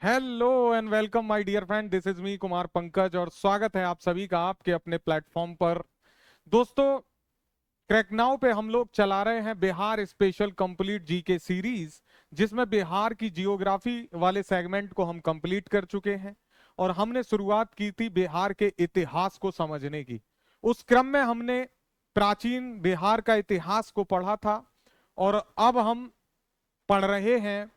Hello and welcome my dear friend, this is me Kumar Pankaj और स्वागत है आप सभी का आपके अपने प्लेटफॉर्म पर। दोस्तों, क्रैक नाउ पे हम लोग चला रहे हैं Bihar special complete GK series, जिसमें बिहार की जियोग्राफी वाले सेगमेंट को हम कंप्लीट कर चुके हैं और हमने शुरुआत की थी बिहार के इतिहास को समझने की। उस क्रम में हमने प्राचीन बिहार का इतिहास को पढ़ा था और अब हम पढ़ रहे हैं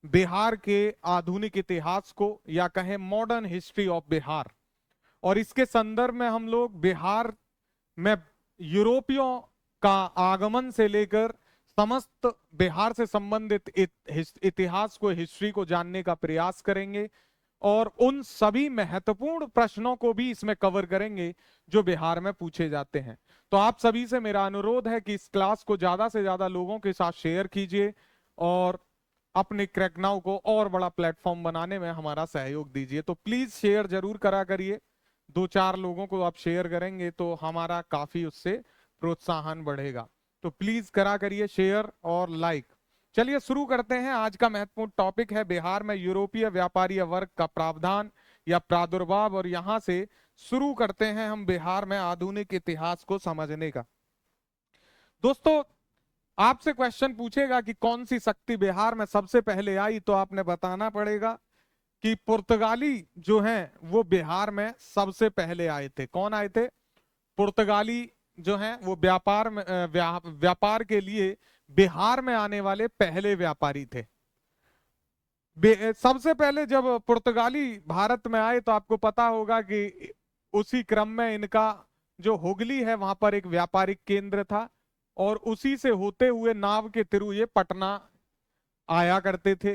बिहार के आधुनिक इतिहास को, या कहें मॉडर्न हिस्ट्री ऑफ बिहार। और इसके संदर्भ में हम लोग बिहार में यूरोपियों का आगमन से लेकर समस्त बिहार से संबंधित इतिहास को, हिस्ट्री को जानने का प्रयास करेंगे और उन सभी महत्वपूर्ण प्रश्नों को भी इसमें कवर करेंगे जो बिहार में पूछे जाते हैं। तो आप सभी से मेरा अनुरोध है कि इस क्लास को ज्यादा से ज्यादा लोगों के साथ शेयर कीजिए और अपने क्रैक नाउ को और बड़ा प्लेटफॉर्म बनाने में हमारा सहयोग दीजिए। तो प्लीज शेयर जरूर करा करिए। 2-4 लोगों को आप शेयर करेंगे तो हमारा काफी उससे प्रोत्साहन बढ़ेगा। तो प्लीज करा करिए शेयर और लाइक। चलिए शुरू करते हैं। आज का महत्वपूर्ण टॉपिक है बिहार में यूरोपीय व्यापारी वर्ग का प्रावधान या प्रादुर्भाव, और यहां से शुरू करते हैं हम बिहार में आधुनिक इतिहास को समझने का। दोस्तों, आपसे क्वेश्चन पूछेगा कि कौन सी शक्ति बिहार में सबसे पहले आई, तो आपने बताना पड़ेगा कि पुर्तगाली जो हैं वो बिहार में सबसे पहले आए थे। कौन आए थे? पुर्तगाली जो हैं वो व्यापार के लिए बिहार में आने वाले पहले व्यापारी थे। सबसे पहले जब पुर्तगाली भारत में आए तो आपको पता होगा कि उसी क्रम में इनका जो हुगली है वहां पर एक व्यापारिक केंद्र था और उसी से होते हुए नाव के थ्रू ये पटना आया करते थे।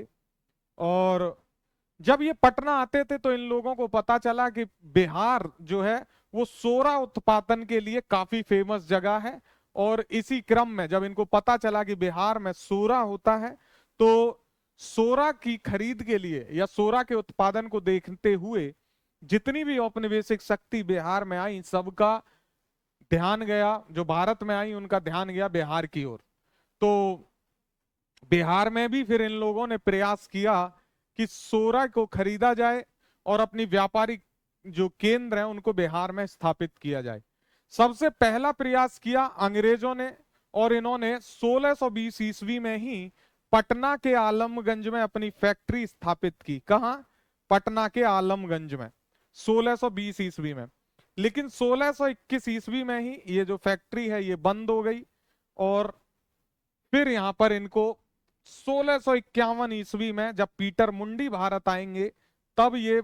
और जब ये पटना आते थे तो इन लोगों को पता चला कि बिहार जो है वो सोरा उत्पादन के लिए काफी फेमस जगह है। और इसी क्रम में जब इनको पता चला कि बिहार में सोरा होता है तो सोरा की खरीद के लिए या सोरा के उत्पादन को देखते हुए जितनी भी औपनिवेशिक शक्ति बिहार में आई सबका ध्यान गया, जो भारत में आई उनका ध्यान गया बिहार की ओर। तो बिहार में भी फिर इन लोगों ने प्रयास किया कि सोरा को खरीदा जाए और अपनी व्यापारिक जो केंद्र है उनको बिहार में स्थापित किया जाए। सबसे पहला प्रयास किया अंग्रेजों ने और इन्होंने 1620 ईस्वी में ही पटना के आलमगंज में अपनी फैक्ट्री स्थापित की। कहां? पटना के आलमगंज में 1620 ईस्वी में। लेकिन 1621 ईस्वी में ही ये जो फैक्ट्री है ये बंद हो गई और फिर यहां पर इनको 1651 ईस्वी में जब पीटर मुंडी भारत आएंगे तब ये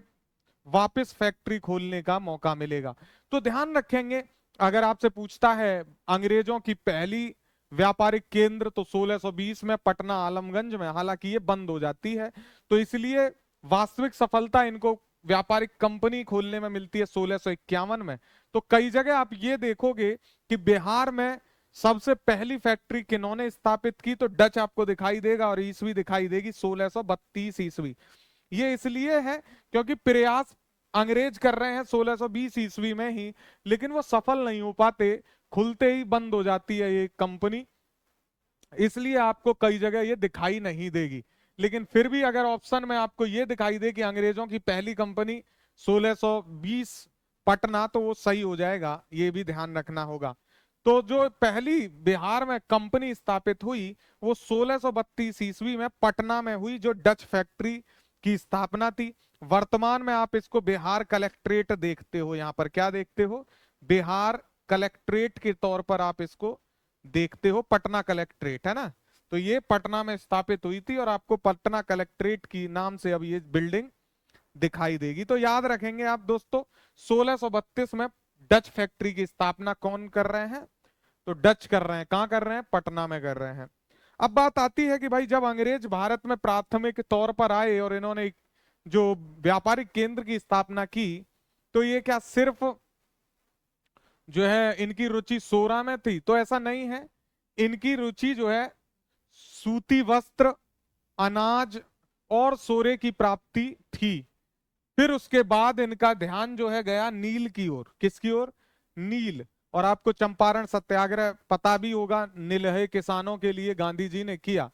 वापस फैक्ट्री खोलने का मौका मिलेगा। तो ध्यान रखेंगे, अगर आपसे पूछता है अंग्रेजों की पहली व्यापारिक केंद्र तो 1620 में पटना आलमगंज में, हालांकि ये बंद हो जाती है। तो इसलिए वास्तविक सफलता इनको व्यापारिक कंपनी खोलने में मिलती है 1651 में। तो कई जगह आप ये देखोगे कि बिहार में सबसे पहली फैक्ट्री किन्होंने स्थापित की, तो डच आपको दिखाई देगा और ईस्वी दिखाई देगी 1632 ईस्वी। ये इसलिए है क्योंकि प्रयास अंग्रेज कर रहे हैं 1620 ईस्वी में ही, लेकिन वो सफल नहीं हो पाते, खुलते ही बंद हो जाती है ये कंपनी। इसलिए आपको कई जगह ये दिखाई नहीं देगी। लेकिन फिर भी अगर ऑप्शन में आपको ये दिखाई दे कि अंग्रेजों की पहली कंपनी 1620 पटना, तो वो सही हो जाएगा, ये भी ध्यान रखना होगा। तो जो पहली बिहार में कंपनी स्थापित हुई वो 1632 ईस्वी में पटना में हुई, जो डच फैक्ट्री की स्थापना थी। वर्तमान में आप इसको बिहार कलेक्ट्रेट देखते हो। यहाँ पर क्या देखते हो? बिहार कलेक्ट्रेट के तौर पर आप इसको देखते हो, पटना कलेक्ट्रेट है ना। तो ये पटना में स्थापित हुई थी और आपको पटना कलेक्ट्रेट की नाम से अब ये बिल्डिंग दिखाई देगी। तो याद रखेंगे आप दोस्तों, 1632 में डच फैक्ट्री की स्थापना कौन कर रहे हैं? तो डच कर रहे हैं। कहां कर रहे हैं? पटना में कर रहे हैं। अब बात आती है कि भाई जब अंग्रेज भारत में प्राथमिक तौर पर आए और इन्होंने जो व्यापारिक केंद्र की स्थापना की, तो ये क्या सिर्फ जो है इनकी रुचि सोरा में थी? तो ऐसा नहीं है। इनकी रुचि जो है सूती वस्त्र, अनाज और सोरे की प्राप्ति थी। फिर उसके बाद इनका ध्यान जो है गया नील की ओर। किसकी ओर? नील। और आपको चंपारण सत्याग्रह पता भी होगा, निलहे किसानों के लिए गांधी जी ने किया।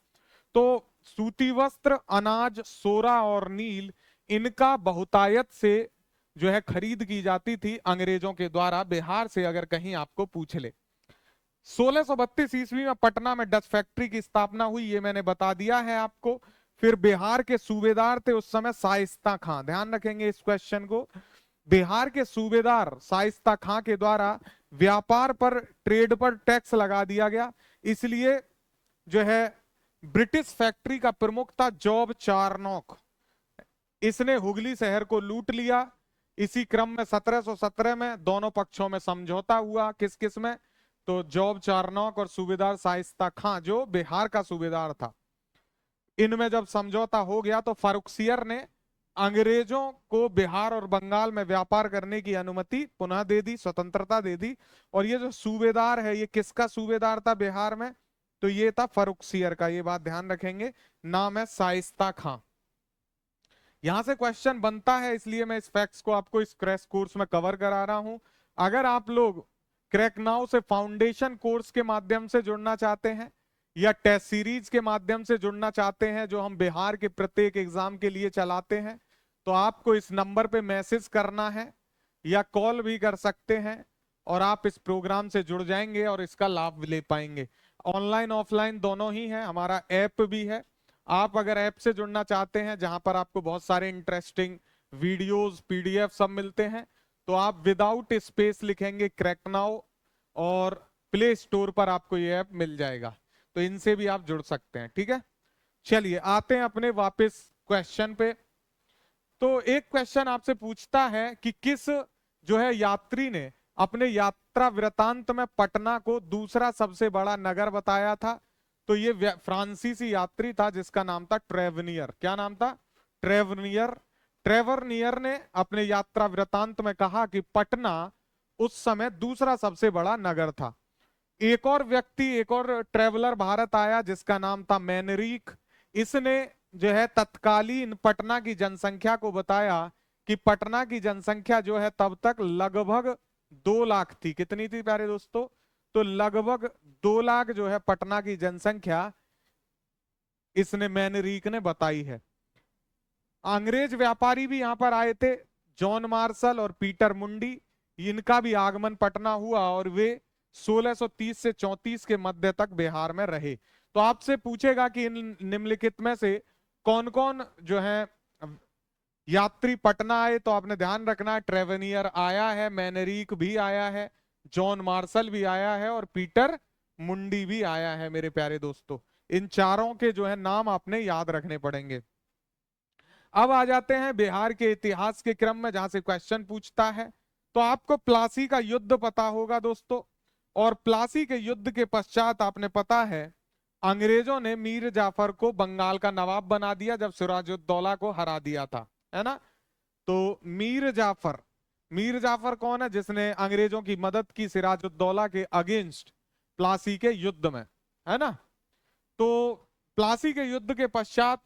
तो सूती वस्त्र, अनाज, सोरा और नील, इनका बहुतायत से जो है खरीद की जाती थी अंग्रेजों के द्वारा बिहार से, अगर कहीं आपको पूछ ले। 1632 ईस्वी में पटना में डच फैक्ट्री की स्थापना हुई, ये मैंने बता दिया है आपको। फिर बिहार के सूबेदार थे उस समय शाइस्ता खां, ध्यान रखेंगे इस क्वेश्चन को। बिहार के सूबेदार शाइस्ता खां के द्वारा व्यापार पर, ट्रेड पर टैक्स लगा दिया गया, इसलिए जो है ब्रिटिश फैक्ट्री का प्रमुख था जॉब चारनॉक, इसने हुगली शहर को लूट लिया। इसी क्रम में 1717 में दोनों पक्षों में समझौता हुआ, किस किस में, तो जॉब चारनॉक और सूबेदार शाइस्ता खां जो बिहार का सूबेदार था, इनमें जब समझौता हो गया तो फारुखसियर ने अंग्रेजों को बिहार और बंगाल में व्यापार करने की अनुमति पुनः दे दी, स्वतंत्रता दे दी। और ये जो सूबेदार है, ये किसका सूबेदार था बिहार में, तो ये था फारुखसियर का, ये बात ध्यान रखेंगे, नाम है शाइस्ता खां। यहां से क्वेश्चन बनता है, इसलिए मैं इस फैक्ट्स को आपको इस क्रैश कोर्स में कवर करा रहा हूं। अगर आप लोग क्रैक नाउ से फाउंडेशन कोर्स के माध्यम से जुड़ना चाहते हैं या टेस्ट सीरीज के माध्यम से जुड़ना चाहते हैं जो हम बिहार के प्रत्येक एग्जाम के लिए चलाते हैं, तो आपको इस नंबर पे मैसेज करना है या कॉल भी कर सकते हैं और आप इस प्रोग्राम से जुड़ जाएंगे और इसका लाभ ले पाएंगे। ऑनलाइन ऑफलाइन दोनों ही है, हमारा ऐप भी है। आप अगर ऐप से जुड़ना चाहते हैं जहां पर आपको बहुत सारे इंटरेस्टिंग वीडियोस, पीडीएफ सब मिलते हैं, तो आप विदाउट स्पेस लिखेंगे क्रैक नाउ और प्ले स्टोर पर आपको ये ऐप मिल जाएगा, तो इनसे भी आप जुड़ सकते हैं। ठीक है, चलिए आते हैं अपने वापस क्वेश्चन पे। तो एक क्वेश्चन आपसे पूछता है कि किस जो है यात्री ने अपने यात्रा वृतांत में पटना को दूसरा सबसे बड़ा नगर बताया था, तो ये फ्रांसीसी यात्री था जिसका नाम था ट्रेवनियर। क्या नाम था? ट्रेवनियर। ट्रेवनियर ने अपने यात्रा वृतांत में कहा कि पटना उस समय दूसरा सबसे बड़ा नगर था। एक और व्यक्ति, एक और ट्रेवलर भारत आया जिसका नाम था मैनरिक। इसने जो है तत्कालीन पटना की जनसंख्या को बताया कि पटना की जनसंख्या जो है तब तक लगभग 2 लाख थी। कितनी थी प्यारे दोस्तों? तो लगभग 2 लाख जो है पटना की जनसंख्या इसने मैनरिक ने बताई है। अंग्रेज व्यापारी भी यहां पर आए थे, जॉन मार्शल और पीटर मुंडी, इनका भी आगमन पटना हुआ और वे 1630 से 34 के मध्य तक बिहार में रहे। तो आपसे पूछेगा कि इन निम्नलिखित में से कौन कौन जो है यात्री पटना आए, तो आपने ध्यान रखना है ट्रेवनियर आया है, मैनरिक भी आया है, जॉन मार्शल भी आया है और पीटर मुंडी भी आया है। मेरे प्यारे दोस्तों, इन चारों के जो है नाम आपने याद रखने पड़ेंगे। अब आ जाते हैं बिहार के इतिहास के क्रम में जहां से क्वेश्चन पूछता है। तो आपको प्लासी का युद्ध पता होगा दोस्तों, और प्लासी के युद्ध के पश्चात आपने पता है अंग्रेजों ने मीर जाफर को बंगाल का नवाब बना दिया जब सिराजुद्दौला को हरा दिया था, है ना। तो मीर जाफर, मीर जाफर कौन है? जिसने अंग्रेजों की मदद की सिराजुद्दौला के अगेंस्ट प्लासी के युद्ध में, है ना। तो प्लासी के युद्ध के पश्चात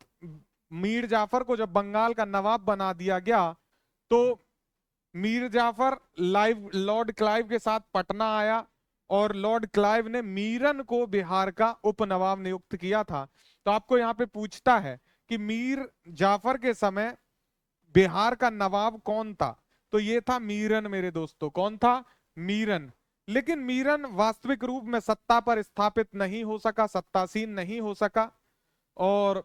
मीर जाफर को जब बंगाल का नवाब बना दिया गया, तो मीर जाफर लॉर्ड क्लाइव के साथ पटना आया और लॉर्ड क्लाइव ने मीरन को बिहार का उप नवाब नियुक्त किया था। तो आपको यहाँ पे पूछता है कि मीर जाफर के समय बिहार का नवाब कौन था, तो ये था मीरन मेरे दोस्तों। कौन था? मीरन। लेकिन मीरन वास्तविक रूप में सत्ता पर स्थापित नहीं हो सका, सत्तासीन नहीं हो सका, और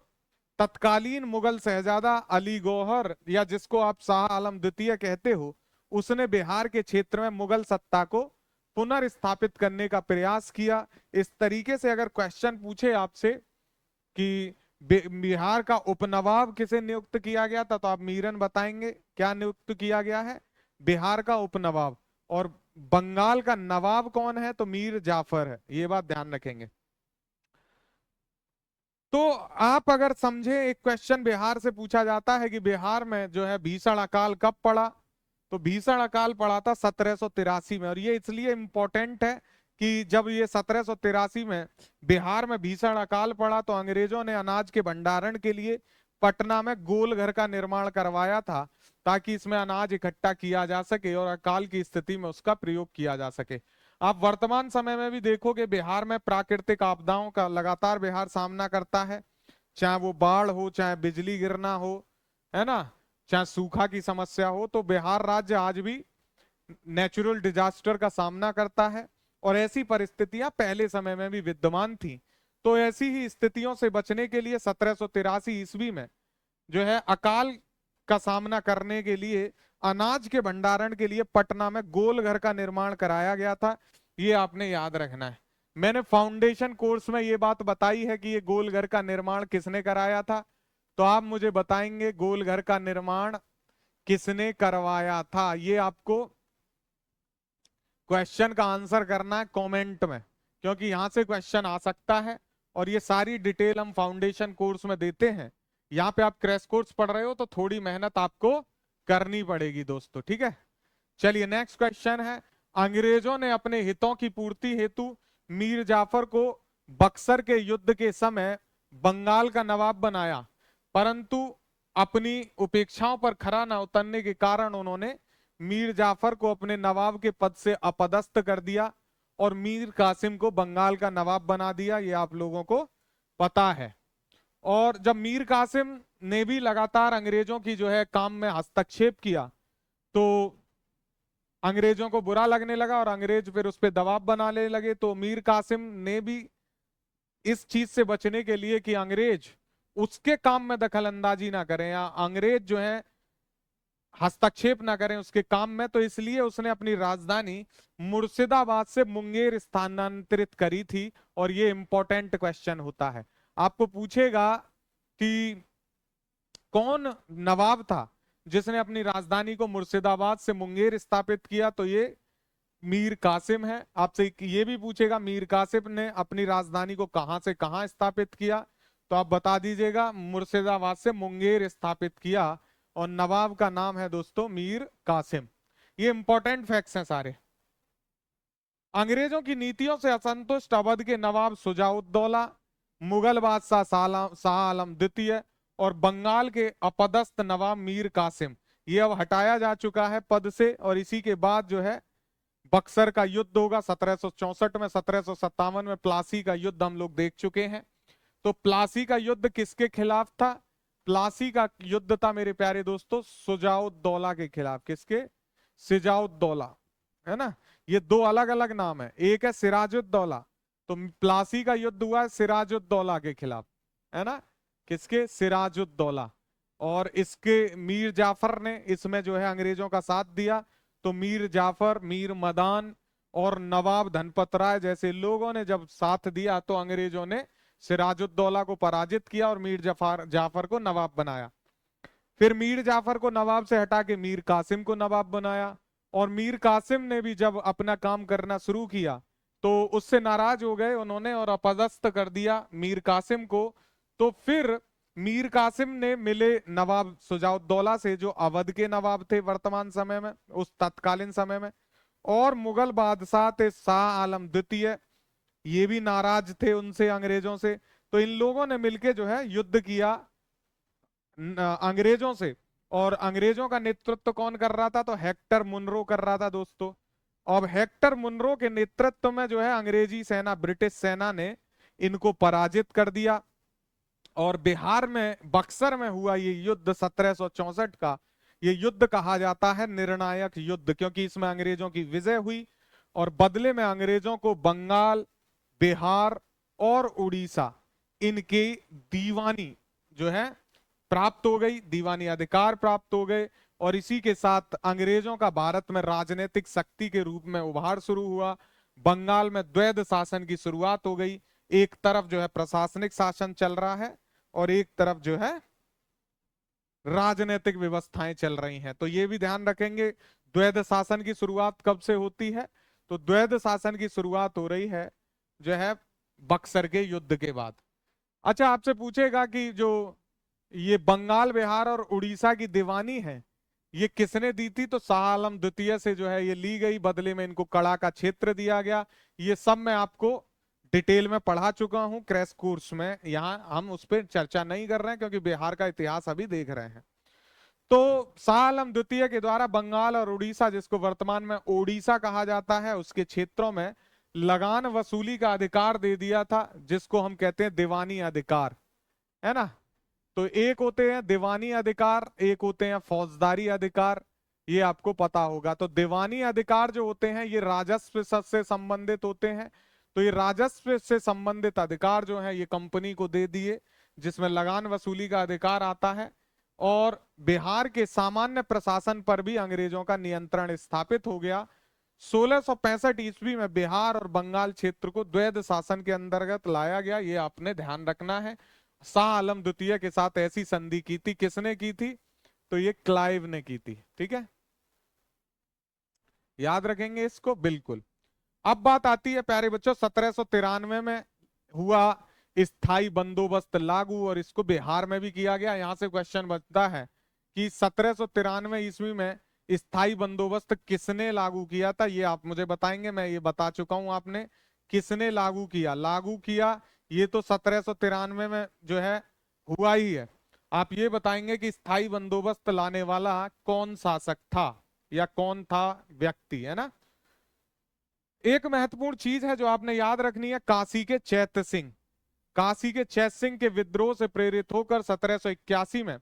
तत्कालीन मुगल शहजादा अली गौहर, या जिसको आप शाह आलम द्वितीय कहते हो, उसने बिहार के क्षेत्र में मुगल सत्ता को पुनर्स्थापित करने का प्रयास किया। इस तरीके से अगर क्वेश्चन पूछे आपसे कि बिहार का उपनवाब किसे नियुक्त किया गया था, तो आप मीरन बताएंगे। क्या नियुक्त किया गया है? बिहार का उपनवाब। और बंगाल का नवाब कौन है? तो मीर जाफर है। ये बात ध्यान रखेंगे। तो आप अगर समझे, एक क्वेश्चन बिहार से पूछा जाता है कि बिहार में जो है भीषण अकाल कब पड़ा, तो भीषण अकाल पड़ा था 1783 में। और ये इसलिए इंपॉर्टेंट है कि जब ये 1783 में बिहार में भीषण अकाल पड़ा, तो अंग्रेजों ने अनाज के भंडारण के लिए पटना में गोल घर का निर्माण करवाया था ताकि इसमें अनाज इकट्ठा किया जा सके और अकाल की स्थिति में उसका प्रयोग किया जा सके। आप वर्तमान समय में भी देखोगे बिहार में प्राकृतिक आपदाओं का लगातार बिहार सामना करता है, चाहे वो बाढ़ हो, चाहे बिजली गिरना हो, है ना, चाहे सूखा की समस्या हो, तो बिहार राज्य आज भी नेचुरल डिजास्टर का सामना करता है। और ऐसी परिस्थितियां पहले समय में भी विद्यमान थी। तो ऐसी ही स्थितियों से बचने के लिए 1783 ईस्वी में जो है अकाल का सामना करने के लिए अनाज के भंडारण के लिए पटना में गोल घर का निर्माण कराया गया था। ये आपने याद रखना है। मैंने फाउंडेशन कोर्स में ये बात बताई है कि ये गोल घर का निर्माण किसने कराया था। तो आप मुझे बताएंगे गोल घर का निर्माण किसने करवाया था। ये आपको क्वेश्चन का आंसर करना है कमेंट में, क्योंकि यहां से क्वेश्चन आ सकता है। और ये सारी डिटेल हम फाउंडेशन कोर्स में देते हैं। यहाँ पे आप क्रैश कोर्स पढ़ रहे हो तो थोड़ी मेहनत आपको करनी पड़ेगी दोस्तों, ठीक है। चलिए नेक्स्ट क्वेश्चन है, अंग्रेजों ने अपने हितों की पूर्ति हेतु मीर जाफर को बक्सर के युद्ध के समय बंगाल का नवाब बनाया, परंतु अपनी उपेक्षाओं पर खरा न उतरने के कारण उन्होंने मीर जाफर को अपने नवाब के पद से अपदस्थ कर दिया और मीर कासिम को बंगाल का नवाब बना दिया। ये आप लोगों को पता है। और जब मीर कासिम ने भी लगातार अंग्रेजों की जो है काम में हस्तक्षेप किया, तो अंग्रेजों को बुरा लगने लगा और अंग्रेज फिर उस पर दबाव बनाने लगे। तो मीर कासिम ने भी इस चीज से बचने के लिए कि अंग्रेज उसके काम में दखल अंदाजी ना करें या अंग्रेज जो है हस्तक्षेप ना करें उसके काम में, तो इसलिए उसने अपनी राजधानी मुर्शिदाबाद से मुंगेर स्थानांतरित करी थी। और ये इंपॉर्टेंट क्वेश्चन होता है, आपको पूछेगा कि कौन नवाब था जिसने अपनी राजधानी को मुर्शिदाबाद से मुंगेर स्थापित किया। तो ये मीर कासिम है। आपसे ये भी पूछेगा मीर कासिम ने अपनी राजधानी को कहां से कहां स्थापित किया, तो आप बता दीजिएगा मुर्शिदाबाद से मुंगेर स्थापित किया। और नवाब का नाम है दोस्तों मीर कासिम। ये इंपॉर्टेंट फैक्ट्स हैं सारे। अंग्रेजों की नीतियों से असंतुष्ट अवध के नवाब सुजाउद्दौला, मुगल बादशाह शाह आलम द्वितीय और बंगाल के अपदस्थ नवाब मीर कासिम, ये अब हटाया जा चुका है पद से। और इसी के बाद जो है बक्सर का युद्ध होगा 1764 में। 1757 में प्लासी का युद्ध हम लोग देख चुके हैं। तो प्लासी का युद्ध किसके खिलाफ था? प्लासी का युद्ध था मेरे प्यारे दोस्तों सुजाउद्दौला के खिलाफ। किसके? सिजाउद्दौला, है ना। ये दो अलग अलग नाम है, एक है सिराजुद्दौला। तो प्लासी का युद्ध हुआ है सिराजुद्दौला के खिलाफ, है ना। किसके? सिराजुद्दौला। और इसके मीर जाफर ने इसमें जो है अंग्रेजों का साथ दिया। तो मीर जाफर, मीर मदान और नवाब धनपत राय जैसे लोगों ने जब साथ दिया तो अंग्रेजों ने सिराजुद्दौला को पराजित किया और मीर जाफर को नवाब बनाया। फिर मीर जाफर को नवाब से हटा के मीर कासिम को नवाब बनाया। और मीर कासिम ने भी जब अपना काम करना शुरू किया तो उससे नाराज हो गए उन्होंने और अपदस्थ कर दिया मीर कासिम को। तो फिर मीर कासिम ने मिले नवाब सुजाउद्दौला से जो अवध के नवाब थे वर्तमान समय में, उस तत्कालीन समय में। और मुगल बादशाह थे शाह आलम द्वितीय, ये भी नाराज थे उनसे, अंग्रेजों से। तो इन लोगों ने मिलके जो है युद्ध किया अंग्रेजों से। और अंग्रेजों का नेतृत्व कौन कर रहा था? तो हेक्टर मुनरो कर रहा था दोस्तों। अब हेक्टर मुनरो के नेतृत्व में जो है अंग्रेजी सेना, ब्रिटिश सेना ने इनको पराजित कर दिया। और बिहार में बक्सर में हुआ ये युद्ध 1764 का, ये युद्ध कहा जाता है निर्णायक युद्ध, क्योंकि इसमें अंग्रेजों की विजय हुई और बदले में अंग्रेजों को बंगाल, बिहार और उड़ीसा इनकी दीवानी जो है प्राप्त हो गई, दीवानी अधिकार प्राप्त हो गए। और इसी के साथ अंग्रेजों का भारत में राजनीतिक शक्ति के रूप में उभार शुरू हुआ। बंगाल में द्वैध शासन की शुरुआत हो गई, एक तरफ जो है प्रशासनिक शासन चल रहा है और एक तरफ जो है राजनीतिक व्यवस्थाएं चल रही हैं। तो ये भी ध्यान रखेंगे द्वैध शासन की शुरुआत कब से होती है। तो द्वैध शासन की शुरुआत हो रही है जो है बक्सर के युद्ध के बाद। अच्छा, आपसे पूछेगा कि जो ये बंगाल, बिहार और उड़ीसा की दीवानी है ये किसने दी थी? तो शाह आलम द्वितीय से जो है ये ली गई, बदले में इनको कड़ा का क्षेत्र दिया गया। ये सब मैं आपको डिटेल में पढ़ा चुका हूं क्रैश कोर्स में, यहां हम उस पर चर्चा नहीं कर रहे हैं क्योंकि बिहार का इतिहास अभी देख रहे हैं। तो शाह आलम द्वितीय के द्वारा बंगाल और उड़ीसा, जिसको वर्तमान में ओडिशा कहा जाता है, उसके क्षेत्रों में लगान वसूली का अधिकार दे दिया था, जिसको हम कहते हैं दीवानी अधिकार, है ना। तो एक होते हैं दीवानी अधिकार, एक होते हैं फौजदारी अधिकार, ये आपको पता होगा। तो दीवानी अधिकार जो होते हैं ये राजस्व से संबंधित होते हैं। तो ये राजस्व से संबंधित अधिकार जो है ये कंपनी को दे दिए, जिसमें लगान वसूली का अधिकार आता है। और बिहार के सामान्य प्रशासन पर भी अंग्रेजों का नियंत्रण स्थापित हो गया। 1665 ईस्वी में बिहार और बंगाल क्षेत्र को द्वैध शासन के अंतर्गत लाया गया, ये आपने ध्यान रखना है। शाह आलम द्वितीय के साथ ऐसी संधि की थी, किसने की थी? तो ये क्लाइव ने की थी। ठीक है, याद रखेंगे इसको बिल्कुल। अब बात आती है प्यारे बच्चों 1793 में हुआ स्थाई बंदोबस्त लागू, और इसको बिहार में भी किया गया। यहां से क्वेश्चन बनता है कि 1793 ईस्वी में स्थाई बंदोबस्त किसने लागू किया था, ये आप मुझे बताएंगे। मैं ये बता चुका हूं आपने किसने लागू किया। लागू किया ये तो 1793 में जो है हुआ ही है। आप ये बताएंगे कि स्थाई बंदोबस्त लाने वाला कौन शासक था या कौन था व्यक्ति, है ना। एक महत्वपूर्ण चीज है जो आपने याद रखनी है, काशी के चैत सिंह। काशी के चैत सिंह के विद्रोह से प्रेरित होकर 1781 में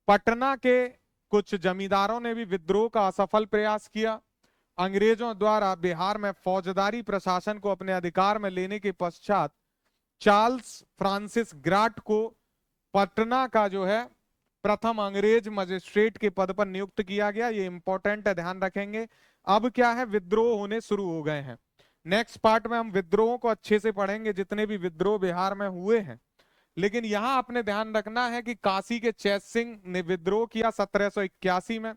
पटना के कुछ जमींदारों ने भी विद्रोह का असफल प्रयास किया। अंग्रेजों द्वारा बिहार में फौजदारी प्रशासन को अपने अधिकार में लेने के पश्चात चार्ल्स फ्रांसिस ग्राट को पटना का जो है प्रथम अंग्रेज मजिस्ट्रेट के पद पर नियुक्त किया गया। ये इंपॉर्टेंट है, ध्यान रखेंगे। अब क्या है, विद्रोह होने शुरू हो गए हैं। नेक्स्ट पार्ट में हम विद्रोहों को अच्छे से पढ़ेंगे, जितने भी विद्रोह बिहार में हुए हैं। लेकिन यहां आपने ध्यान रखना है कि काशी के चैत सिंह ने विद्रोह किया 1781 में,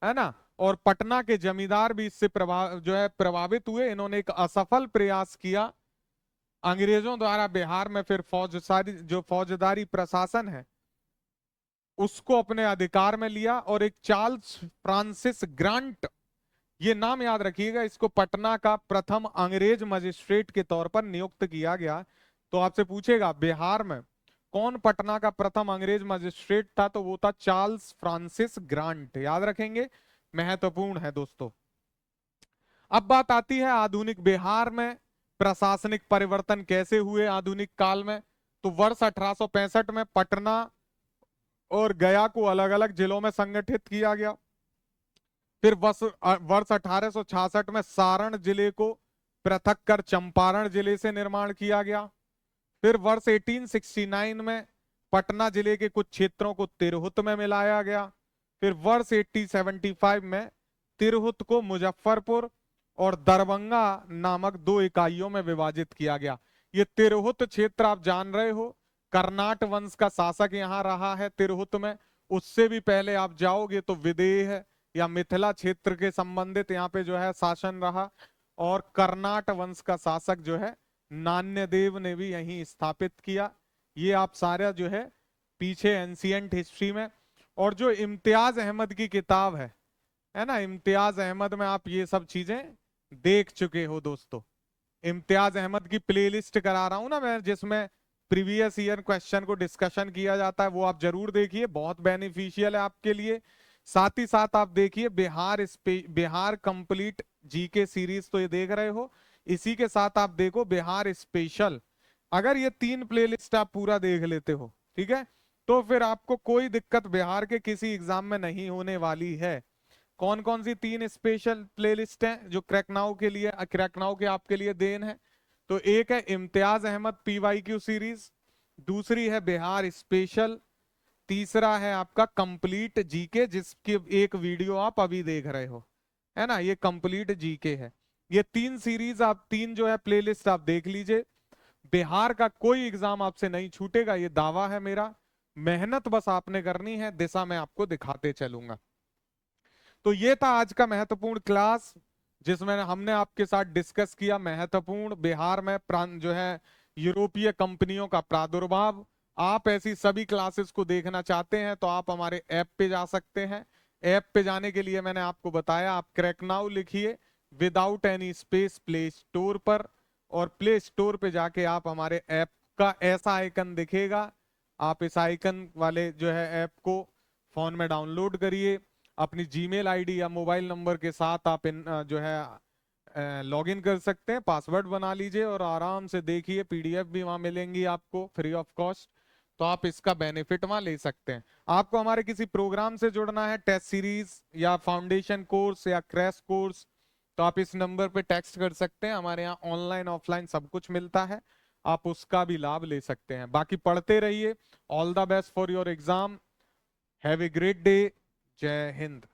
है ना। और पटना के जमींदार भी इससे प्रभावित हुए। इन्होंने एक असफल प्रयास किया अंग्रेजों द्वारा बिहार में फिर फौजदारी प्रशासन है उसको अपने अधिकार में लिया। और एक चार्ल्स फ्रांसिस ग्रांट, ये नाम याद रखिएगा, इसको पटना का प्रथम अंग्रेज मजिस्ट्रेट के तौर पर नियुक्त किया गया। तो आपसे पूछेगा बिहार में कौन पटना का प्रथम अंग्रेज मजिस्ट्रेट था, तो वो था चार्ल्स फ्रांसिस ग्रांट। याद रखेंगे, महत्वपूर्ण है दोस्तों। अब बात आती है आधुनिक बिहार में प्रशासनिक परिवर्तन कैसे हुए आधुनिक काल में। तो वर्ष 1865 में पटना और गया को अलग अलग जिलों में संगठित किया गया। फिर वर्ष 1866 में सारण जिले को पृथक कर चंपारण जिले से निर्माण किया गया। फिर वर्ष 1869 में पटना जिले के कुछ क्षेत्रों को तिरहुत में मिलाया गया। फिर वर्ष 1875 में तिरहुत को मुजफ्फरपुर और दरभंगा नामक दो इकाइयों में विभाजित किया गया। ये तिरहुत क्षेत्र आप जान रहे हो, कर्नाट वंश का शासक यहाँ रहा है तिरहुत में। उससे भी पहले आप जाओगे तो विदेह या मिथिला क्षेत्र के संबंधित यहाँ पे जो है शासन रहा। और कर्नाट वंश का शासक जो है नान्यदेव ने भी यहीं स्थापित किया। ये आप सारा जो है पीछे एंशियंट हिस्ट्री में। और जो इम्तियाज अहमद की किताब है ना, इम्तियाज अहमद में आप ये सब चीजें देख चुके हो दोस्तों। इम्तियाज अहमद की प्लेलिस्ट करा रहा हूं ना मैं, जिसमें प्रीवियस ईयर क्वेश्चन को डिस्कशन किया जाता है, वो आप जरूर देखिए, बहुत बेनिफिशियल है आपके लिए। साथ ही साथ आप देखिए बिहार कंप्लीट जीके सीरीज, तो ये देख रहे हो। इसी के साथ आप देखो बिहार स्पेशल। अगर ये 3 प्लेलिस्ट आप पूरा देख लेते हो, ठीक है, तो फिर आपको कोई दिक्कत बिहार के किसी एग्जाम में नहीं होने वाली है। कौन कौन सी 3 स्पेशल प्लेलिस्ट हैं जो क्रैकनाउ के लिए, क्रैकनाउ के आपके लिए देन है? तो एक है इम्तियाज अहमद PYQ सीरीज, दूसरी है बिहार स्पेशल, तीसरा है आपका कंप्लीट जीके, जिसकी एक वीडियो आप अभी देख रहे हो, है ना, ये कंप्लीट जीके है। ये 3 सीरीज आप 3 जो है प्लेलिस्ट आप देख लीजिए। बिहार का कोई एग्जाम आपसे नहीं छूटेगा, ये दावा है मेरा। मेहनत बस आपने करनी है, दिशा में आपको दिखाते चलूंगा। तो ये था आज का महत्वपूर्ण क्लास, जिसमें हमने आपके साथ डिस्कस किया महत्वपूर्ण बिहार में जो है यूरोपीय कंपनियों का प्रादुर्भाव। आप ऐसी सभी क्लासेस को देखना चाहते हैं तो आप हमारे ऐप पे जा सकते हैं। ऐप पे जाने के लिए मैंने आपको बताया, आप क्रैकनाउ लिखिए without any space play store पर, और प्ले स्टोर पे जाके आप हमारे ऐप का ऐसा आइकन दिखेगा, आप इस आइकन वाले जो है ऐप को फोन में डाउनलोड करिए। अपनी जीमेल आईडी या मोबाइल नंबर के साथ आप जो है लॉगिन कर सकते हैं, पासवर्ड बना लीजिए और आराम से देखिए। PDF भी वहां मिलेंगी आपको फ्री ऑफ कॉस्ट। तो आप इसका बेनिफिट वहां ले सकते हैं। आपको हमारे किसी प्रोग्राम से जुड़ना है, टेस्ट सीरीज या फाउंडेशन कोर्स या क्रैश कोर्स, तो आप इस नंबर पे टेक्स्ट कर सकते हैं। हमारे यहाँ ऑनलाइन ऑफलाइन सब कुछ मिलता है, आप उसका भी लाभ ले सकते हैं। बाकी पढ़ते रहिए। All the best for your exam. Have a great day. जय हिंद।